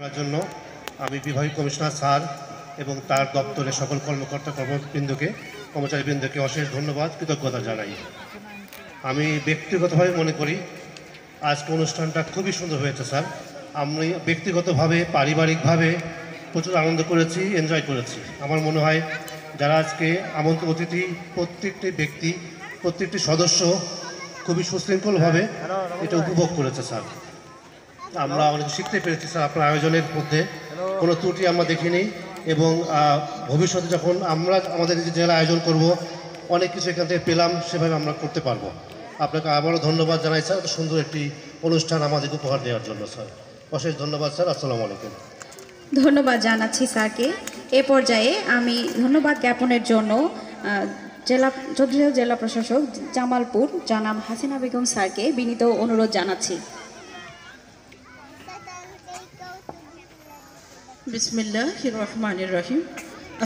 করার জন্য আমি বিভাগীয় কমিশনার স্যার এবং তার দপ্তরের সকল কর্মকর্তা কর্মচারীবৃন্দকে অশেষ ধন্যবাদ কৃতজ্ঞতা জানাই। আমি ব্যক্তিগতভাবে মনে করি আজকে অনুষ্ঠানটা খুবই সুন্দর হয়েছে স্যার। আমি ব্যক্তিগতভাবে পারিবারিকভাবে প্রচুর আনন্দ করেছি, এনজয় করেছি। আমার মনে হয় যারা আজকে আমন্ত্রিত অতিথি প্রত্যেকটি ব্যক্তি প্রত্যেকটি সদস্য খুবই সুশৃঙ্খলভাবে এটা উপভোগ করেছে স্যার। আমরা অনেক শিখতে পেরেছি স্যার আপনার আয়োজনের মধ্যে কোনো ত্রুটি আমরা দেখিনি এবং ভবিষ্যতে যখন আমরা আমাদের যে জেলা আয়োজন করব অনেক কিছু এখান থেকে পেলাম, সেভাবে আমরা করতে পারবো। আপনাকে আবারও ধন্যবাদ জানাই স্যার, এত সুন্দর একটি অনুষ্ঠান আমাদেরকে উপহার দেওয়ার জন্য স্যার। অশেষ ধন্যবাদ স্যার। আসসালামু আলাইকুম। ধন্যবাদ জানাচ্ছি স্যারকে। এ পর্যায়ে আমি ধন্যবাদ জ্ঞাপনের জন্য চৌধুরী জেলা প্রশাসক জামালপুর জনাব হাসিনা বেগম স্যারকে বিনীত অনুরোধ জানাচ্ছি। বিসমিল্লাহির রহমানির রহিম।